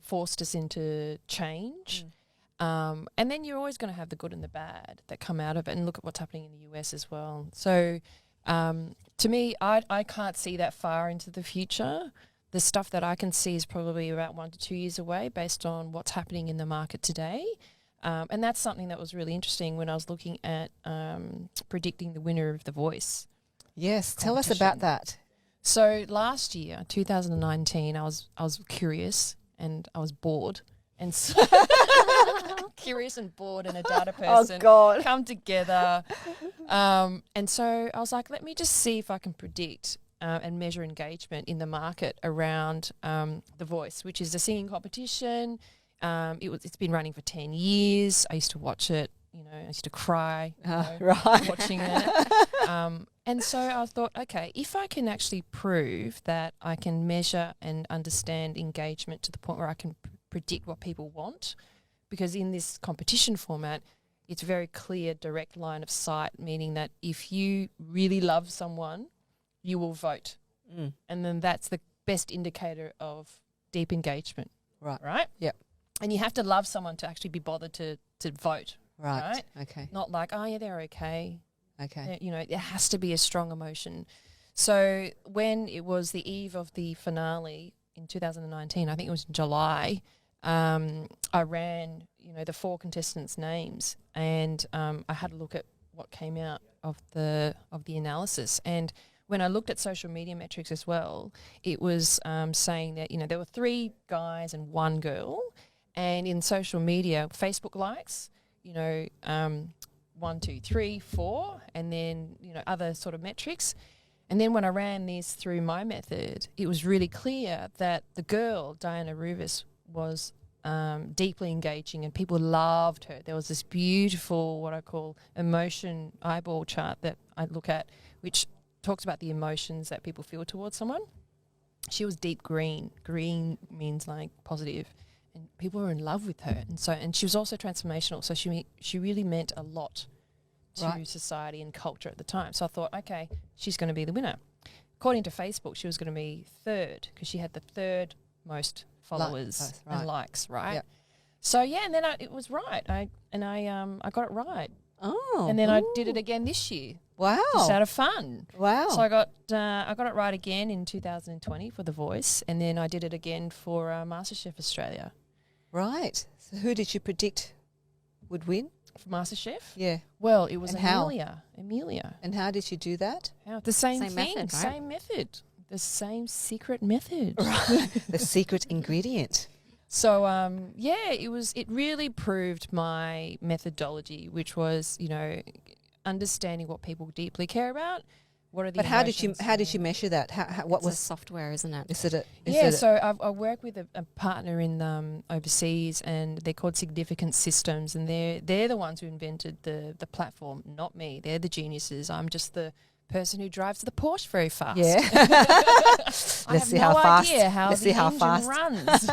forced us into change. And then you're always going to have the good and the bad that come out of it. And look at what's happening in the US as well. So to me, I can't see that far into the future. The stuff that I can see is probably about 1 to 2 years away based on what's happening in the market today. And that's something that was really interesting when I was looking at predicting the winner of The Voice. Yes, tell us about that. So last year, 2019, I was curious and I was bored. And so curious and bored and a data person come together. And so I was like, let me just see if I can predict and measure engagement in the market around The Voice, which is a singing competition. It's been running for 10 years. I used to watch it. I used to cry watching it. And so I thought, okay, if I can actually prove that I can measure and understand engagement to the point where I can predict what people want, because in this competition format, it's very clear, direct line of sight, meaning that if you really love someone, you will vote. And then that's the best indicator of deep engagement. Right? Yep. And you have to love someone to actually be bothered to vote. Right. Okay. Not like, oh, yeah, they're okay. Okay. There has to be a strong emotion. So when it was the eve of the finale in 2019, I think it was in July, I ran, the 4 contestants' names, and I had a look at what came out of the analysis. And when I looked at social media metrics as well, it was saying that, there were 3 guys and 1 girl. And in social media, Facebook likes, 1, 2, 3, 4, and then, other sort of metrics. And then when I ran these through my method, it was really clear that the girl, Diana Rubis, was deeply engaging and people loved her. There was this beautiful, what I call emotion eyeball chart that I look at, which talks about the emotions that people feel towards someone. She was deep green. Green means like positive. And people were in love with her. And she was also transformational. So she really meant a lot to society and culture at the time. So I thought, okay, she's going to be the winner. According to Facebook, she was going to be 3rd because she had the 3rd most followers and likes, right? Yep. So and then it was right. I got it right. Oh. And then I did it again this year. Wow. Just out of fun. Wow. So I got it right again in 2020 for The Voice, and then I did it again for MasterChef Australia. Right. So who did you predict would win? For MasterChef? Yeah. Well, it was And Amelia. And how did you do that? The same Same thing, method, right? same method. The same secret method. The secret ingredient. So, it really proved my methodology, which was, understanding what people deeply care about. What are the emotions? How did you measure that? What It's was a software, isn't it? Is it? So I work with a partner in overseas, and they're called Significant Systems, and they're the ones who invented the platform, not me. They're the geniuses. I'm just the person who drives the Porsche very fast. Yeah. I have no idea how the engine runs.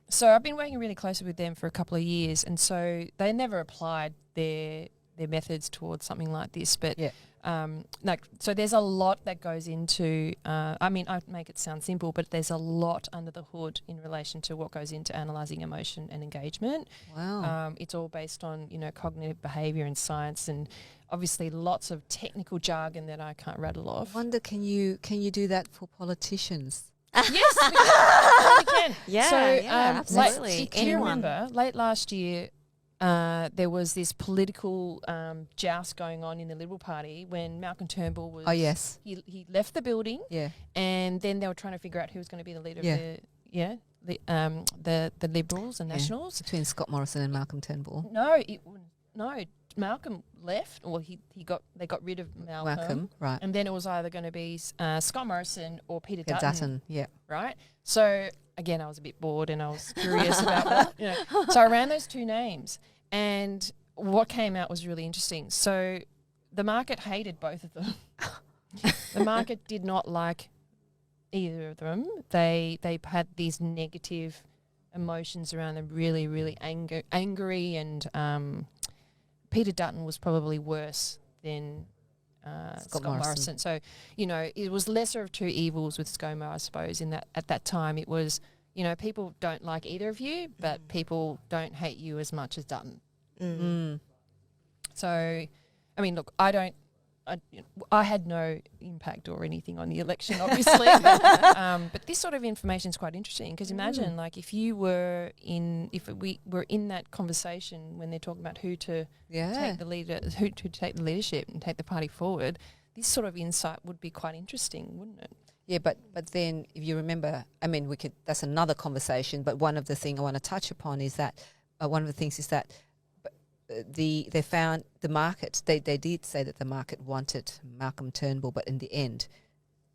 So I've been working really closely with them for a couple of years, and so they never applied their methods towards something like this, but so there's a lot that goes into I make it sound simple, but there's a lot under the hood in relation to what goes into analysing emotion and engagement. Wow. It's all based on cognitive behaviour and science, and obviously lots of technical jargon that I can't rattle off. I wonder, can you do that for politicians? Yes, we can. Yeah, So absolutely. Do you remember late last year? There was this political joust going on in the Liberal Party when Malcolm Turnbull was. Oh yes. He left the building. Yeah. And then they were trying to figure out who was going to be the leader of the Liberals and Nationals. Between Scott Morrison and Malcolm Turnbull. No, Malcolm left, or they got rid of Malcolm. Right. And then it was either going to be Scott Morrison or Peter Dutton. Yeah. Right. So again, I was a bit bored and I was curious about So I ran those 2 names, and what came out was really interesting. So the market hated both of them. The market did not like either of them. They had these negative emotions around them, really, really angry, and Peter Dutton was probably worse than Scott Morrison. So, it was lesser of 2 evils with ScoMo, I suppose, in that at that time it was, you know, people don't like either of you, but people don't hate you as much as Dutton. So, I mean, look, I had no impact or anything on the election, obviously. But this sort of information is quite interesting because imagine, like, if we were in that conversation when they're talking about who to take the leadership and take the party forward, this sort of insight would be quite interesting, wouldn't it? Yeah, but then if you remember, I mean, that's another conversation. But one of the things I want to touch upon is that they found the market. They did say that the market wanted Malcolm Turnbull, but in the end,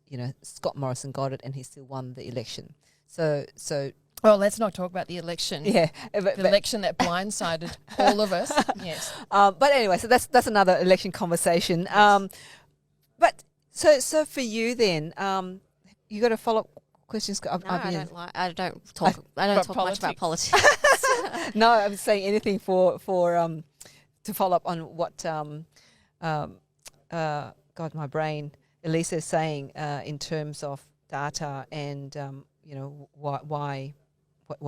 you know, Scott Morrison got it, and he still won the election. So. Well, let's not talk about the election. Yeah, the election that blindsided all of us. Yes. But anyway, so that's another election conversation. Yes. But so for you then, you got a follow-up questions? I don't talk much about politics. No, I'm saying anything for to follow up on what God, my brain, Elisa is saying in terms of data and you know what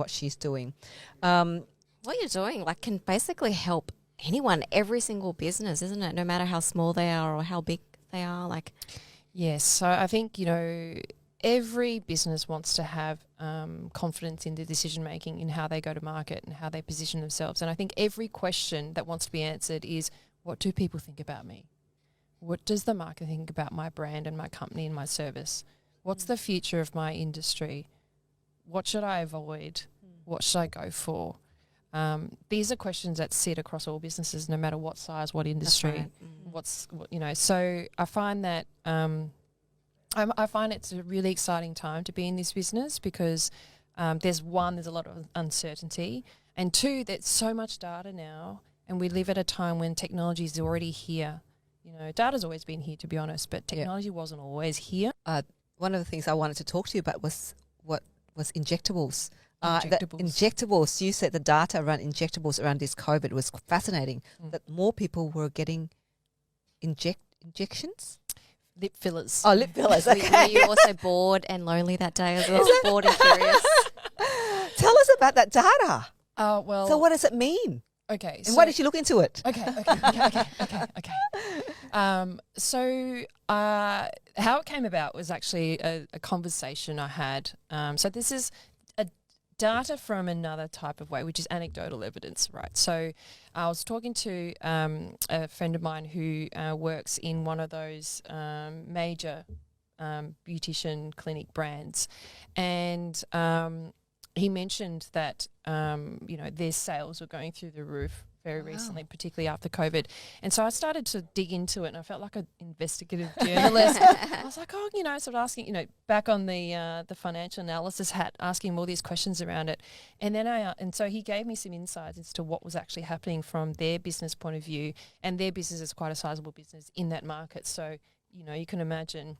she's doing. What you're doing, like, can basically help anyone, every single business, isn't it? No matter how small they are or how big they are, like. Yes, so I think, you know, every business wants to have confidence in their decision making, in how they go to market and how they position themselves. And I think every question that wants to be answered is, what do people think about me? What does the market think about my brand and my company and my service? What's the future of my industry? What should I avoid? What should I go for? These are questions that sit across all businesses, no matter what size, what industry, So I find that I find it's a really exciting time to be in this business because there's a lot of uncertainty, and two, there's so much data now, and we live at a time when technology is already here. You know, data's always been here, to be honest, but technology wasn't always here. One of the things I wanted to talk to you about was injectables. Injectables. You said the data around injectables around this COVID was fascinating. That more people were getting injections. Lip fillers. Oh, lip fillers. Okay. Were you also bored and lonely that day as well? Bored and curious. Tell us about that data. Well. So what does it mean? Okay. And why did you look into it? Okay. So how it came about was actually a conversation I had. So this is data from another type of way, which is anecdotal evidence, right? So I was talking to a friend of mine who works in one of those major beautician clinic brands, and he mentioned that their sales were going through the roof very recently, particularly after COVID. And so I started to dig into it, and I felt like an investigative journalist. I was like, sort of asking, back on the financial analysis hat, asking all these questions around it. And then and so he gave me some insights as to what was actually happening from their business point of view, and their business is quite a sizable business in that market. So, you can imagine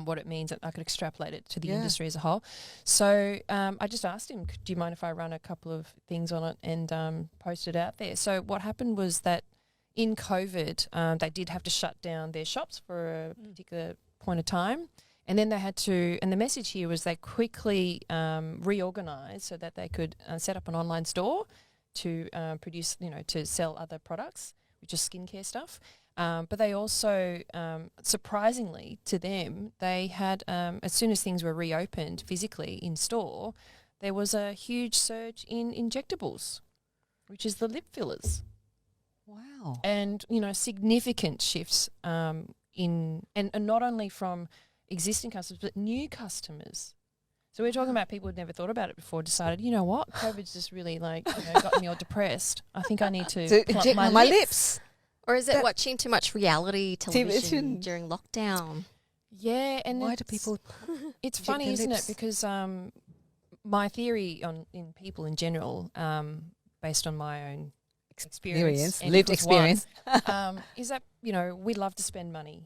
what it means, that I could extrapolate it to the industry as a whole. So I just asked him, do you mind if I run a couple of things on it and post it out there? So what happened was that in COVID, they did have to shut down their shops for a particular point of time. And then they had to, and the message here was they quickly reorganised so that they could set up an online store to produce, to sell other products, which is skincare stuff. But they also, surprisingly to them, they had, as soon as things were reopened physically in store, there was a huge surge in injectables, which is the lip fillers. Wow. And, significant shifts and not only from existing customers, but new customers. So we're talking about people who'd never thought about it before, decided, you know what, COVID's just really got me all depressed. I think I need to plump my lips. Or is it watching too much reality television during lockdown? Yeah, and why do people? It's funny, isn't it? Because my theory in people in general, based on my own lived experience, is that we love to spend money.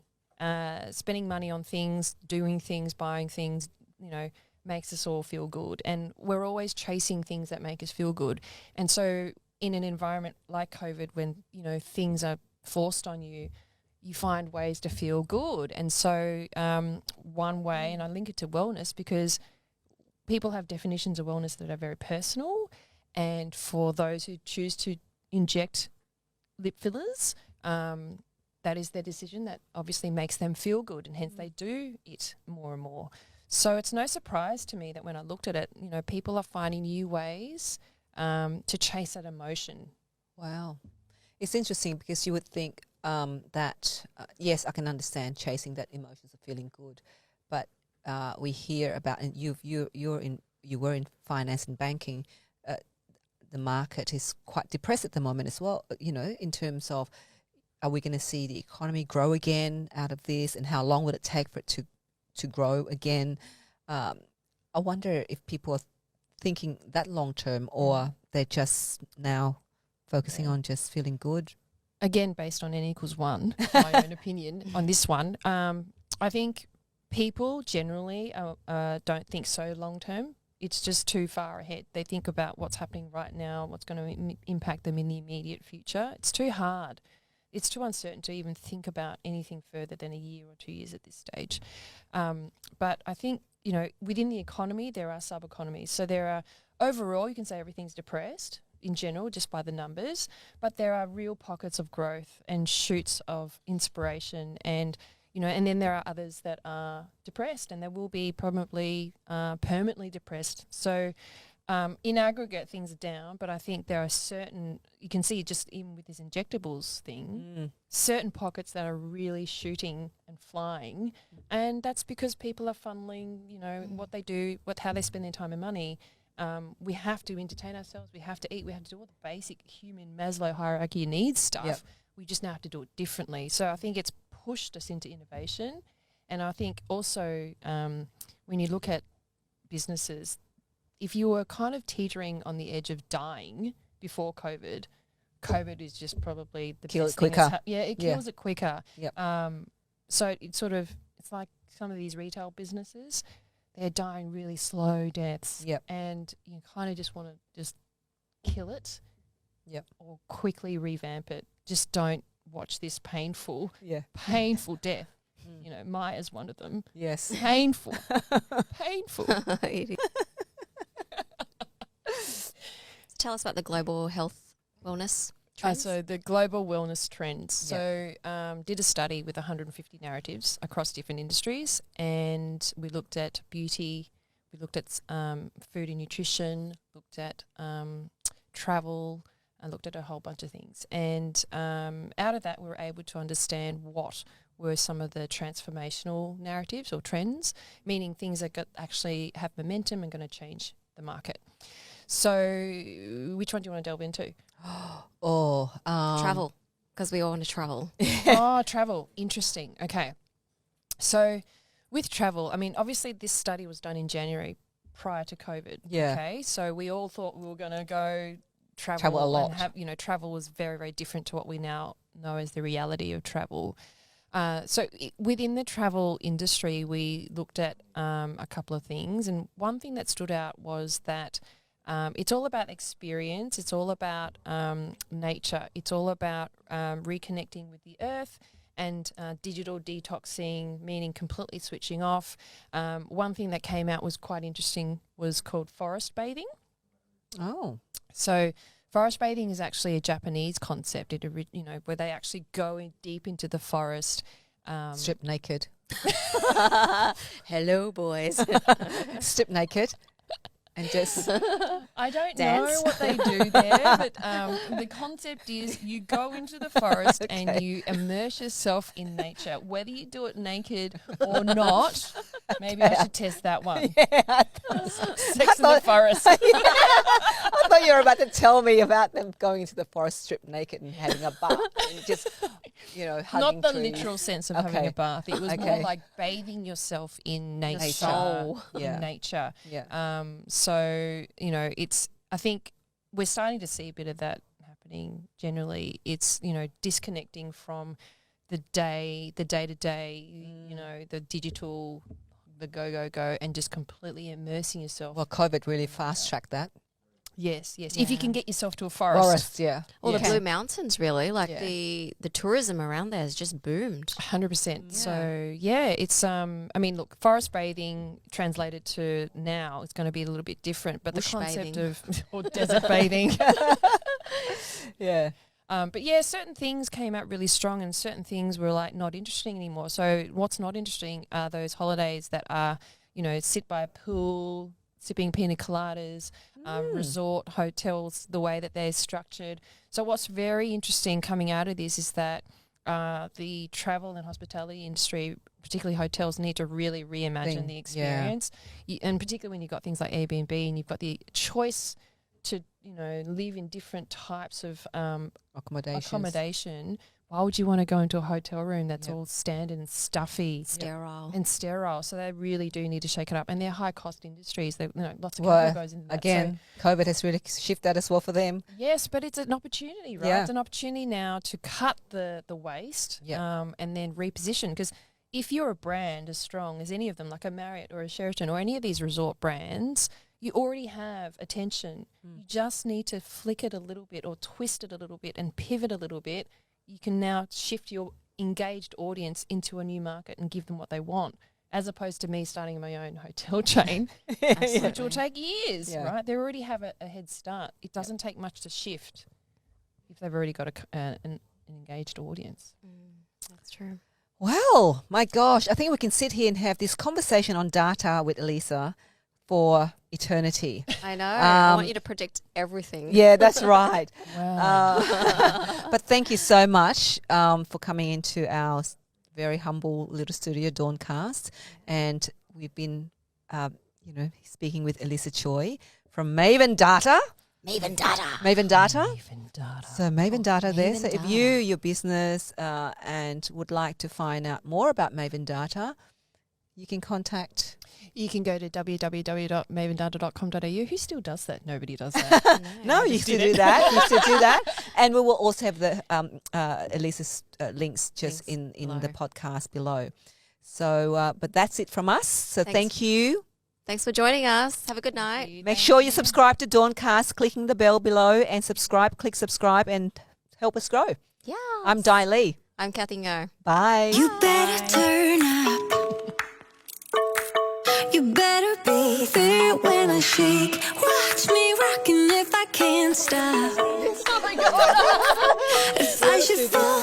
Spending money on things, doing things, buying things, makes us all feel good, and we're always chasing things that make us feel good. And so, in an environment like COVID, when things are forced on you, you find ways to feel good. And so one way, and I link it to wellness, because people have definitions of wellness that are very personal, and for those who choose to inject lip fillers, that is their decision. That obviously makes them feel good, and hence they do it more and more. So it's no surprise to me that when I looked at it, people are finding new ways to chase that emotion. Wow. It's interesting because you would think that, yes, I can understand chasing that emotions of feeling good, but we hear about, and you were in finance and banking, the market is quite depressed at the moment as well, in terms of, are we going to see the economy grow again out of this, and how long will it take for it to grow again? I wonder if people are thinking that long term, or they're just now focusing on just feeling good. Again, based on N=1, my own opinion on this one, I think people generally don't think so long term. It's just too far ahead. They think about what's happening right now, what's going to impact them in the immediate future. It's too hard. It's too uncertain to even think about anything further than a year or 2 years at this stage. But I think, within the economy, there are sub-economies. So there are, overall, you can say everything's depressed in general, just by the numbers, but there are real pockets of growth and shoots of inspiration, and and then there are others that are depressed, and there will be probably permanently depressed. So in aggregate, things are down, but I think there are certain, you can see just even with this injectables thing, certain pockets that are really shooting and flying, and that's because people are funneling, what they do, how they spend their time and money. We have to entertain ourselves, we have to eat, we have to do all the basic human Maslow hierarchy of needs stuff. Yep. We just now have to do it differently. So I think it's pushed us into innovation. And I think also when you look at businesses, if you were kind of teetering on the edge of dying before COVID is just probably the Kill best it thing. quicker. It kills it quicker. Yep. So it's like some of these retail businesses, they're dying really slow deaths. Yep. And you kind of just want to just kill it. Yep. Or quickly revamp it. Just don't watch this painful death. Maya's one of them. Yes. Painful. Painful. Tell us about the global health wellness trends. So the global wellness trends. Yep. So did a study with 150 narratives across different industries, and we looked at beauty, we looked at food and nutrition, looked at travel, and looked at a whole bunch of things. And out of that, we were able to understand what were some of the transformational narratives or trends, meaning things that actually have momentum and going to change the market. So which one do you want to delve into? Travel, because we all want to travel. Travel. Interesting. Okay. So with travel, I mean, obviously this study was done in January prior to COVID. Yeah. Okay. So we all thought we were going to go travel a lot. And have, travel was very, very different to what we now know as the reality of travel. So within the travel industry, we looked at a couple of things, and one thing that stood out was that it's all about experience, it's all about nature, it's all about reconnecting with the earth and digital detoxing, meaning completely switching off. One thing that came out was quite interesting, was called forest bathing. Oh. So forest bathing is actually a Japanese concept, where they actually go in deep into the forest. Strip naked. Hello, boys. Strip naked. And just I don't dance. know what they do there, but the concept is you go into the forest and you immerse yourself in nature, whether you do it naked or not. Maybe I should test that one. Yeah, Sex in the forest. I thought you were about to tell me about them going into the forest stripped naked and having a bath and just, hugging Not the trees. literal sense of having a bath. It was more like bathing yourself in nature. Soul. In nature. Yeah. So, I think we're starting to see a bit of that happening generally. It's, disconnecting from the day-to-day, the digital, the go, and just completely immersing yourself. Well, COVID really fast-tracked that. Yes. If Yeah. you can get yourself to a forest. Forest, yeah. Or the Yeah. Blue Mountains, really. Like Yeah. the tourism around there has just boomed. 100%. Yeah. So it's I mean, look, forest bathing translated to now it's going to be a little bit different, but Bush the concept bathing. of or desert bathing. Yeah. But yeah, certain things came out really strong, and certain things were like not interesting anymore. So what's not interesting are those holidays that are, sit by a pool, sipping pina coladas, resort hotels, the way that they're structured. So what's very interesting coming out of this is that the travel and hospitality industry, particularly hotels, need to really reimagine the experience. And particularly when you've got things like Airbnb and you've got the choice to, live in different types of accommodation. Why would you want to go into a hotel room that's all standard and stuffy? Sterile. And sterile. So they really do need to shake it up. And they're high-cost industries. Lots of capital goes into that. Again, COVID has really shifted that as well for them. Yes, but it's an opportunity, right? Yeah. It's an opportunity now to cut the waste and then reposition. Because if you're a brand as strong as any of them, like a Marriott or a Sheraton or any of these resort brands, you already have attention. You just need to flick it a little bit or twist it a little bit and pivot a little bit. You can now shift your engaged audience into a new market and give them what they want, as opposed to me starting my own hotel chain, which will take years, right? They already have a head start. It doesn't take much to shift if they've already got an engaged audience. That's true. Well, my gosh, I think we can sit here and have this conversation on data with Elisa for eternity. I know. I want you to predict everything. Yeah, that's right. Wow. But thank you so much for coming into our very humble little studio, DAWNCast. And we've been, speaking with Elisa Choy from Maven Data. Maven Data. Maven Data. So Maven Data there. Maven So if Data. your business and would like to find out more about Maven Data, you can contact... You can go to www.mavendata.com.au. Who still does that? Nobody does that. No, you still do that. You still do that. And we will also have the Elisa's links just Links in below. the podcast below. So, but that's it from us. So Thanks. thank you. Thanks for joining us. Have a good night. Make sure you subscribe to DAWNCast, clicking the bell below, and click subscribe and help us grow. Yeah. I'm Di Lee. I'm Kathy Ngo. Bye. You better turn up. You better be there when I shake. Watch me rocking if I can't stop. If I should fall